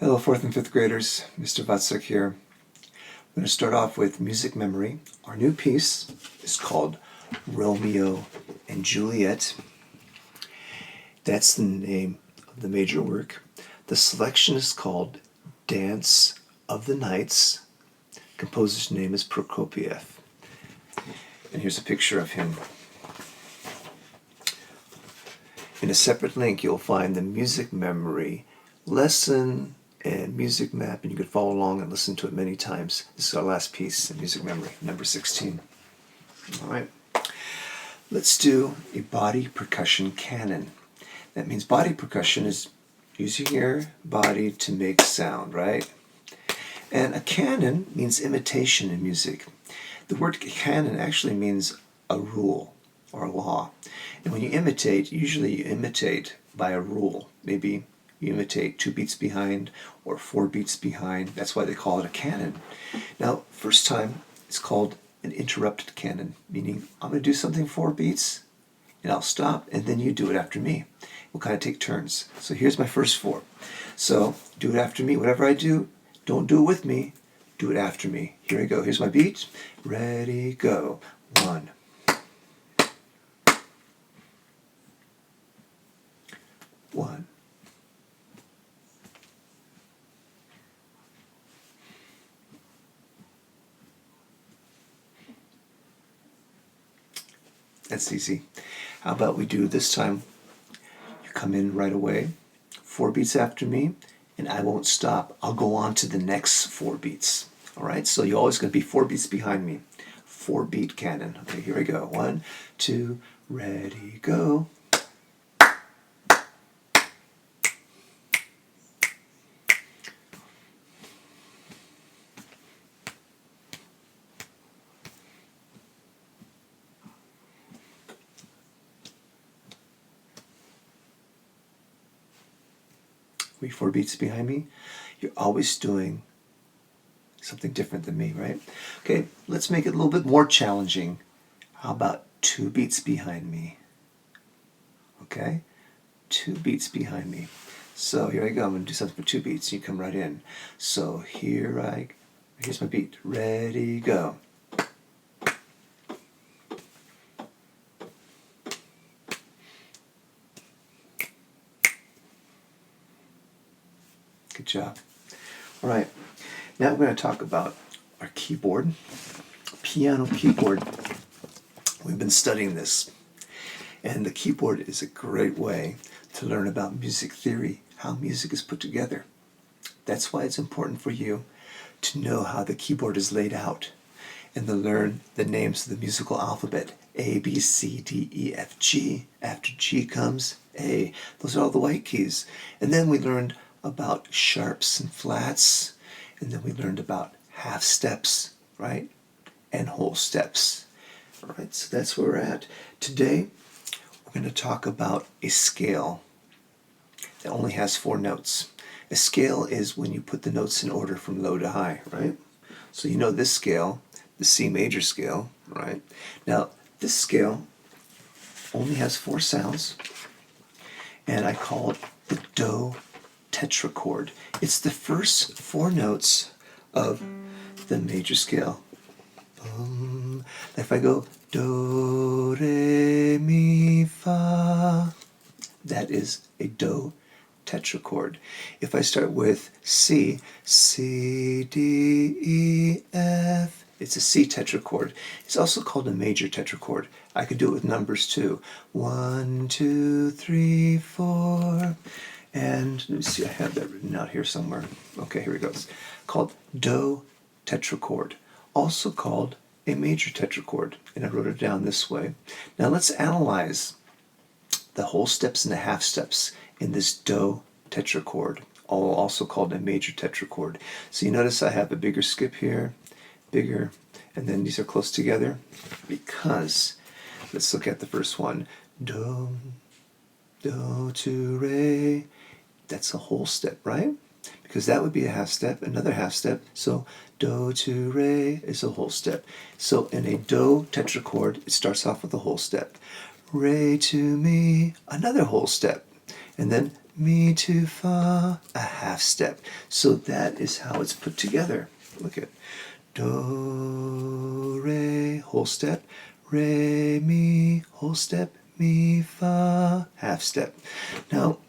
Hello, 4th and 5th graders. Mr. Vatsuk here. I'm going to start off with music memory. Our new piece is called Romeo and Juliet. That's the name of the major work. The selection is called Dance of the Nights. The composer's name is Prokopiev. And here's a picture of him. In a separate link, you'll find the music memory lesson and music map, and you can follow along and listen to it many times. This is our last piece in music memory, number 16. All right. Let's do a body percussion canon. That means body percussion is using your body to make sound, right? And a canon means imitation in music. The word canon actually means a rule or a law. And when you imitate, usually you imitate by a rule. Maybe you imitate 2 beats behind or 4 beats behind. That's why they call it a canon. Now, first time, it's called an interrupted canon, meaning I'm going to do something 4 beats, and I'll stop, and then you do it after me. We'll kind of take turns. So here's my first 4. So do it after me. Whatever I do, don't do it with me. Do it after me. Here I go. Here's my beat. Ready, go. 1. 1. That's easy. How about we do this time? You come in right away, 4 beats after me, and I won't stop. I'll go on to the next 4 beats. All right, so you're always going to be 4 beats behind me. 4-beat canon. Okay, here we go. 1, 2, ready, go. Wait, 4 beats behind me. You're always doing something different than me, right? Okay, let's make it a little bit more challenging. How about 2 beats behind me? Okay, 2 beats behind me. So here I go. I'm going to do something for 2 beats. You come right in. So here's my beat. Ready, go. Good job. All right, now we're going to talk about our keyboard, piano keyboard. We've been studying this, and the keyboard is a great way to learn about music theory, how music is put together. That's why it's important for you to know how the keyboard is laid out and to learn the names of the musical alphabet. A, B, C, D, E, F, G. After G comes A. Those are all the white keys. And then we learned about sharps and flats, and then we learned about half steps, right, and whole steps. All right, so that's where we're at. Today, we're going to talk about a scale that only has 4 notes. A scale is when you put the notes in order from low to high, right? So you know this scale, the C major scale, right? Now, this scale only has 4 sounds, and I call it the Do Tetrachord. It's the first 4 notes of the major scale. If I go do, re, mi, fa, that is a Do tetrachord. If I start with C, C, D, E, F, it's a C tetrachord. It's also called a major tetrachord. I could do it with numbers too. 1, 2, 3, 4. And let me see, I have that written out here somewhere. Okay, here it goes. Called Do tetrachord, also called a major tetrachord. And I wrote it down this way. Now let's analyze the whole steps and the half steps in this Do tetrachord, also called a major tetrachord. So you notice I have a bigger skip here, bigger, and then these are close together because, let's look at the first one. Do, do, to, re. That's a whole step, right? Because that would be a half step, another half step. So do, to, re is a whole step. So in a Do tetrachord, it starts off with a whole step. Re, to, mi, another whole step. And then mi, 2, fa, a half step. So that is how it's put together. Look at do, re, whole step, re, mi, whole step, mi, fa, half step. Now,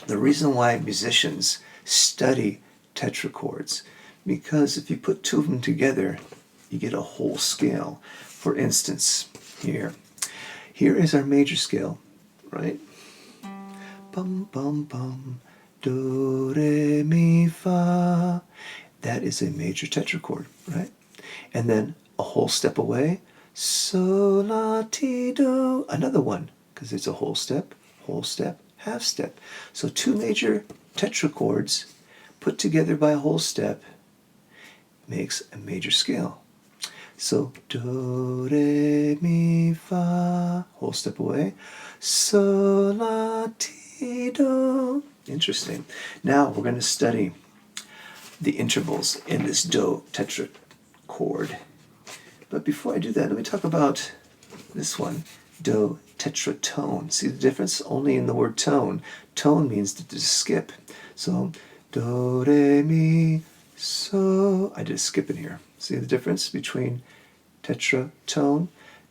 the reason why musicians study tetrachords, because if you put two of them together, you get a whole scale. For instance, here is our major scale, right? Bum, bum, bum, do, re, mi, fa. That is a major tetrachord, right? And then a whole step away, sol, la, ti, do, another one, because it's a whole step, half step. So two major tetrachords put together by a whole step makes a major scale. So do, re, mi, fa, whole step away, sol, la, ti, do. Interesting. Now we're going to study the intervals in this do tetrachord. But before I do that, let me talk about this one, do tetratone. See the difference? Only in the word tone. Tone means to skip. So do, re, mi, so. I did a skip in here. See the difference between tetratone?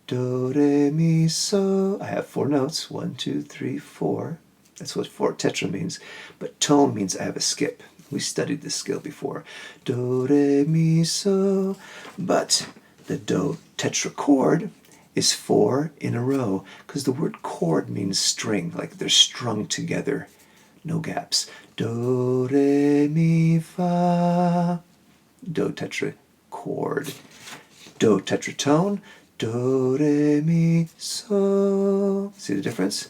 Do, re, mi, so. I have 4 notes. 1, 2, 3, 4. That's what 4 tetra means. But tone means I have a skip. We studied this scale before. Do, re, mi, so. But the do tetrachord is 4 in a row, because the word chord means string, like they're strung together. No gaps. Do, re, mi, fa. Do tetrachord. Do tetratone. Do, re, mi, so. See the difference?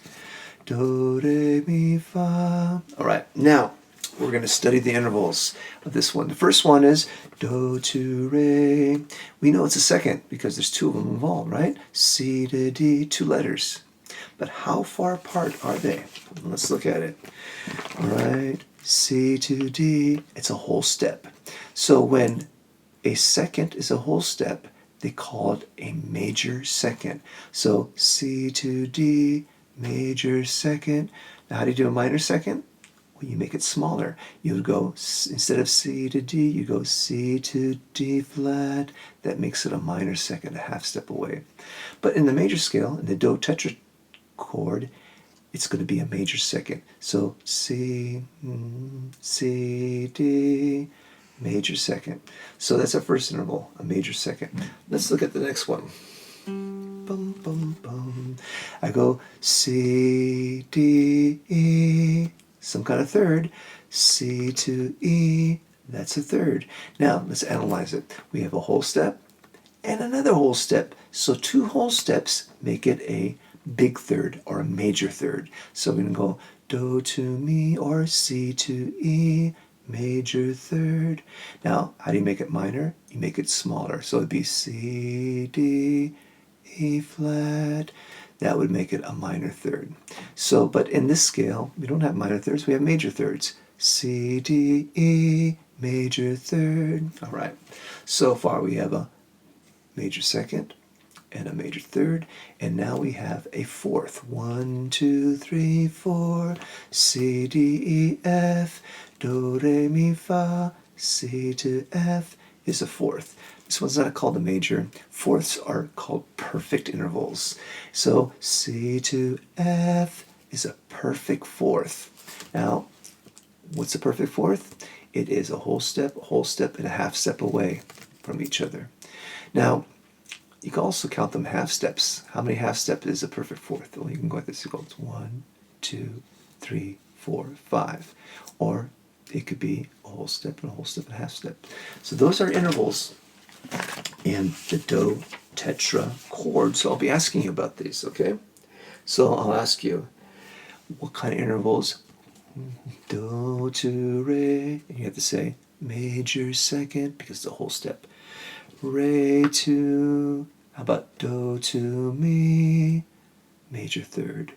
Do, re, mi, fa. All right, now we're going to study the intervals of this one. The first one is do, to, re. We know it's a second because there's 2 of them involved, right? C to D, 2 letters. But how far apart are they? Let's look at it. All right, C to D, it's a whole step. So when a second is a whole step, they call it a major second. So C to D, major second. Now how do you do a minor second? Well, you make it smaller. You would go, instead of C to D, you go C to D flat. That makes it a minor second, a half step away. But in the major scale, in the do tetrachord, it's going to be a major second. So C, C, D, major second. So that's our first interval, a major second. Let's look at the next one. Bum, bum, bum. I go C, D, E, some kind of third, C to E, that's a third. Now, let's analyze it. We have a whole step and another whole step. So 2 whole steps make it a big third or a major third. So we're going to go do to mi or C to E, major third. Now, how do you make it minor? You make it smaller. So it'd be C, D, E flat. That would make it a minor third. So, but in this scale, we don't have minor thirds, we have major thirds. C, D, E, major third. All right. So far we have a major second and a major third, and now we have a fourth. 1, 2, 3, 4. C, D, E, F. Do, re, mi, fa. C to F is a fourth. This one's not called a major. Fourths are called perfect intervals. So C to F is a perfect fourth. Now, what's a perfect fourth? It is a whole step, and a half step away from each other. Now, you can also count them half steps. How many half steps is a perfect fourth? Well, you can go like this. You go 1, 2, 3, 4, 5. Or it could be a whole step and a whole step and a half step. So those are intervals in the do tetrachord. So I'll be asking you about these, okay? So I'll ask you, what kind of intervals? Do to re, and you have to say major second because it's a whole step. Re to, how about do to mi, major third.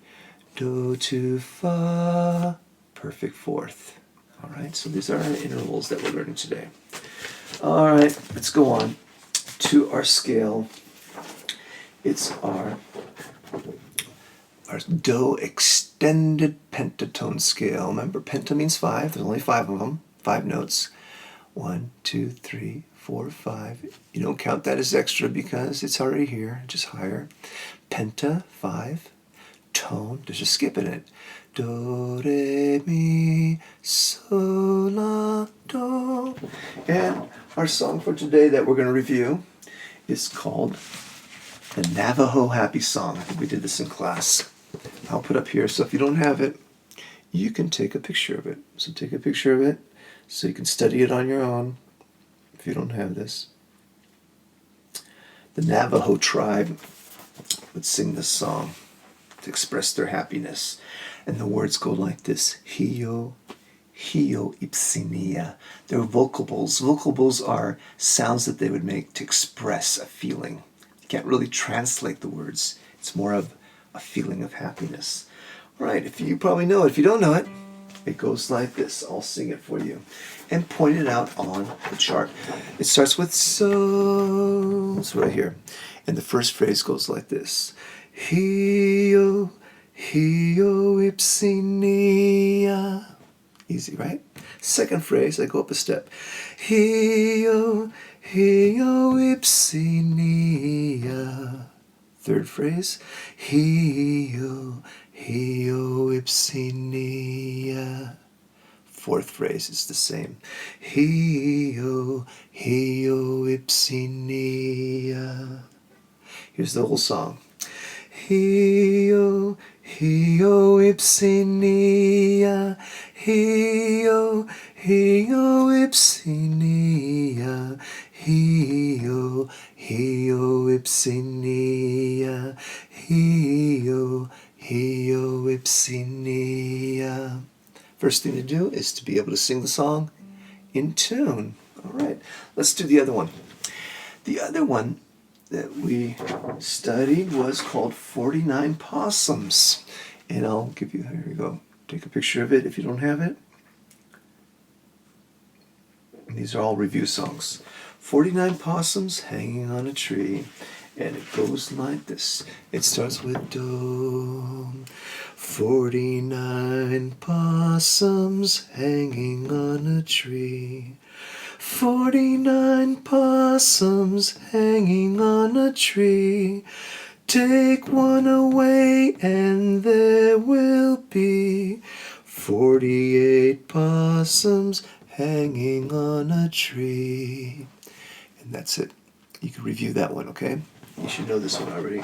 Do to fa, perfect fourth. All right, so these are our intervals that we're learning today. All right, let's go on to our scale. It's our do extended extended pentatone scale. Remember, penta means 5. There's only 5 of them, 5 notes. 1, 2, 3, 4, 5. You don't count that as extra because it's already here, just higher. Penta, 5. Tone, there's a skip in it. Do, re, mi, sol, la, do. And our song for today that we're going to review is called the Navajo Happy Song. I think we did this in class. I'll put up here, so if you don't have it, you can take a picture of it. So take a picture of it so you can study it on your own if you don't have this. The Navajo tribe would sing this song to express their happiness. And the words go like this. Hio, hio ipsinia. They're vocables. Vocables are sounds that they would make to express a feeling. You can't really translate the words. It's more of a feeling of happiness. All right, if you probably know it. If you don't know it, it goes like this. I'll sing it for you and point it out on the chart. It starts with so. It's right here. And the first phrase goes like this. Hio, hio ipsinia. Easy, right? Second phrase, I go up a step. Hio, hio ipsinia. Third phrase. Hio, hio ipsinia. Fourth phrase is the same. Hio, hio ipsinia. Here's the whole song. Hio, hio ipsinia. Hio, hio ipsinia. Hio, hio ipsinia. Hio, hio ipsinia. First thing to do is to be able to sing the song in tune. All right, let's do the other one. The other one that we studied was called 49 Possums. And I'll give you, here we go. Take a picture of it if you don't have it. And these are all review songs. 49 possums hanging on a tree. And it goes like this. It starts with do. 49 possums hanging on a tree. 49 possums hanging on a tree. Take one away and there will be 48 possums hanging on a tree. And that's it. You can review that one, okay? You should know this one already.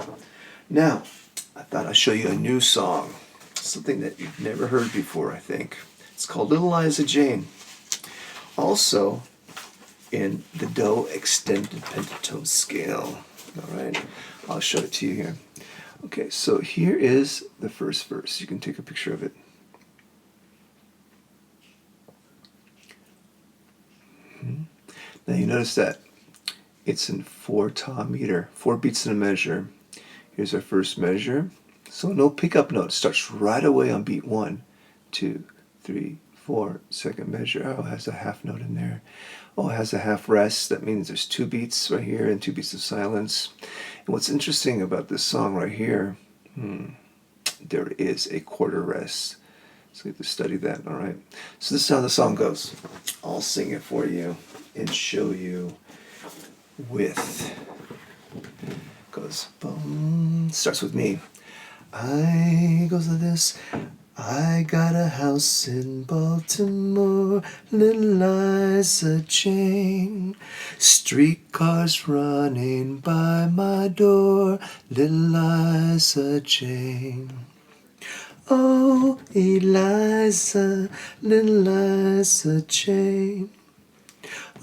Now, I thought I'd show you a new song. Something that you've never heard before, I think. It's called Little Liza Jane. Also in the Do extended pentatone scale. All right, I'll show it to you here. Okay, so here is the first verse. You can take a picture of it. Now you notice that it's in 4/ta meter, 4 beats in a measure. Here's our first measure. So no pickup note. It starts right away on beat 1, 2, 3, 4. Second measure. Oh, it has a half note in there. Oh, it has a half rest. That means there's 2 beats right here and 2 beats of silence. And what's interesting about this song right here, there is a quarter rest. So we have to study that, all right? So this is how the song goes. I'll sing it for you and show you with. Goes boom. Starts with me. I goes like this. I got a house in Baltimore, little Liza Jane. Streetcars running by my door, little Liza Jane. Oh, Eliza, little Liza Jane.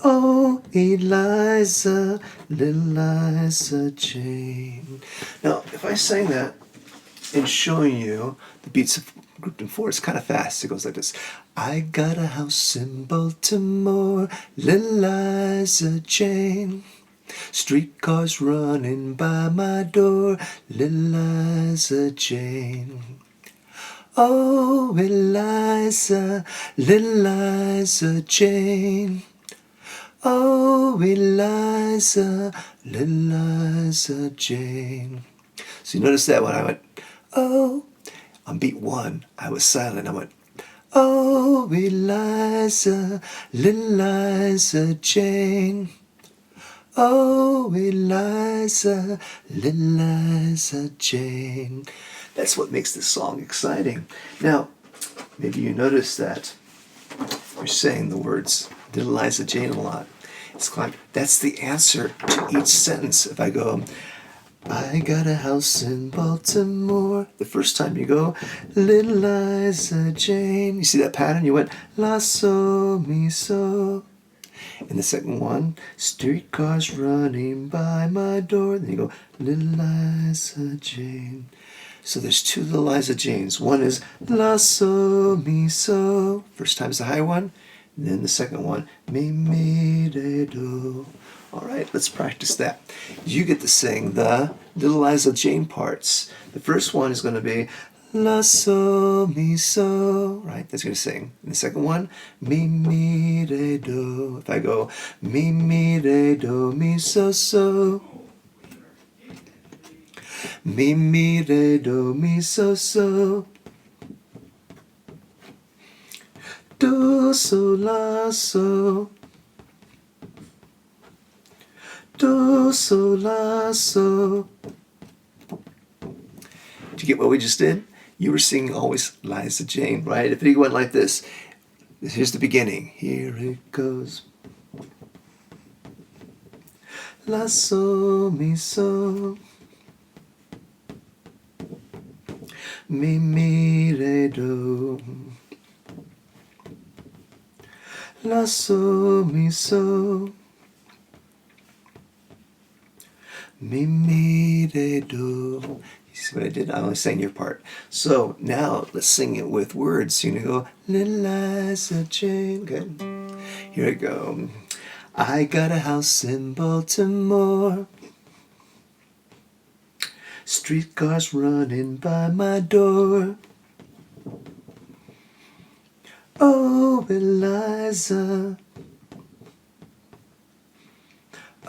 Oh, Eliza, little Liza Jane. Now, if I sang that and showing you the beats of grouped in 4, it's kind of fast. It goes like this. I got a house in Baltimore, little Liza Jane. Streetcars running by my door, little Liza Jane. Oh, Eliza, little Liza Jane. Oh, Eliza, little Liza Jane. So you notice that when I went, oh, On beat 1, I was silent. I went, oh, Eliza, little Liza Jane. Oh, Eliza, little Liza Jane. That's what makes this song exciting. Now, maybe you noticed that we're saying the words little Liza Jane a lot. It's like that's the answer to each sentence. If I go, I got a house in Baltimore. The first time you go, little Liza Jane. You see that pattern? You went, la, so, mi, so. And the second one, streetcars running by my door. Then you go, little Liza Jane. So there's two little Liza Janes. One is la, so, mi, so. First time is the high one. And then the second one, mi, mi, re, do. All right, let's practice that. You get to sing the little Liza Jane parts. The first one is going to be la, so, mi, so, right? That's going to sing. And the second one, mi, mi, re, do. If I go, mi, mi, re, do, mi, so, so. Mi, mi, re, do, mi, so, so. Do, so, la, so. Do, so, la, so. Did you get what we just did? You were singing always Liza Jane, right? If it went like this, here's the beginning. Here it goes. La, so, mi, so. Mi, mi, re, do. La, so, mi, so. Mi, mi, re, do. You see what I did? I only sang your part. So now let's sing it with words. You're going to go, little Liza Jane. Good. Here I go. I got a house in Baltimore. Streetcars running by my door. Oh, Eliza.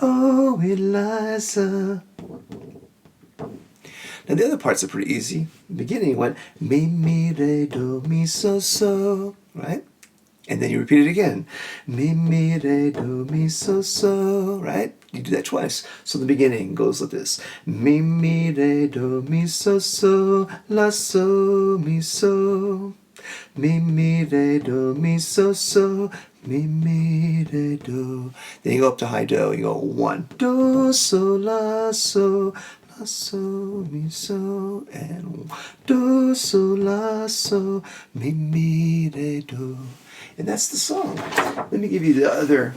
Oh, Eliza. Now the other parts are pretty easy. In the beginning you went, mi, mi, re, do, mi, so, so, right? And then you repeat it again. Mi, mi, re, do, mi, so, so, right? You do that twice. So the beginning goes like this. Mi, mi, re, do, mi, so, so, la, so, mi, so. Mi, mi, re, do, mi, so, so. Mi, mi, re, do. Then you go up to high do. You go 1, do, so, la, so. La, so, mi, so. And do, so, la, so. Mi, mi, re, do. And that's the song. Let me give you the other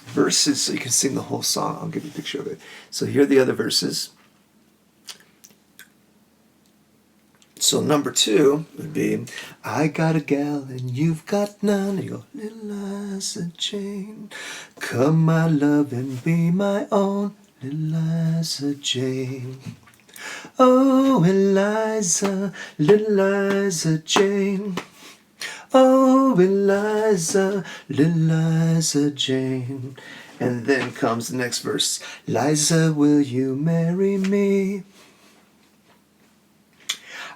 verses so you can sing the whole song. I'll give you a picture of it. So here are the other verses. So number 2 would be, I got a gal and you've got none. And you go, little Liza Jane, come my love and be my own. Little Liza Jane. Oh, Eliza, little Liza Jane. Oh, Eliza, little Liza Jane. And then comes the next verse. Liza, will you marry me?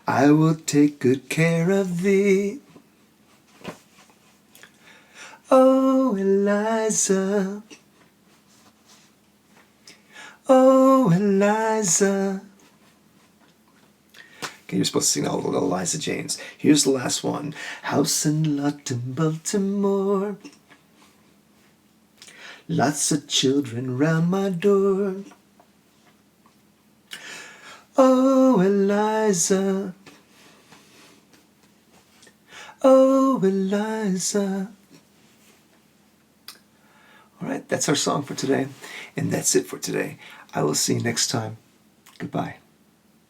I will take good care of thee. Oh, Eliza. Oh, Eliza. Okay, you're supposed to sing all the little Liza Janes. Here's the last one. House and lot in Baltimore. Lots of children round my door. Oh, Eliza. Oh, Eliza. All right, that's our song for today. And that's it for today. I will see you next time. Goodbye.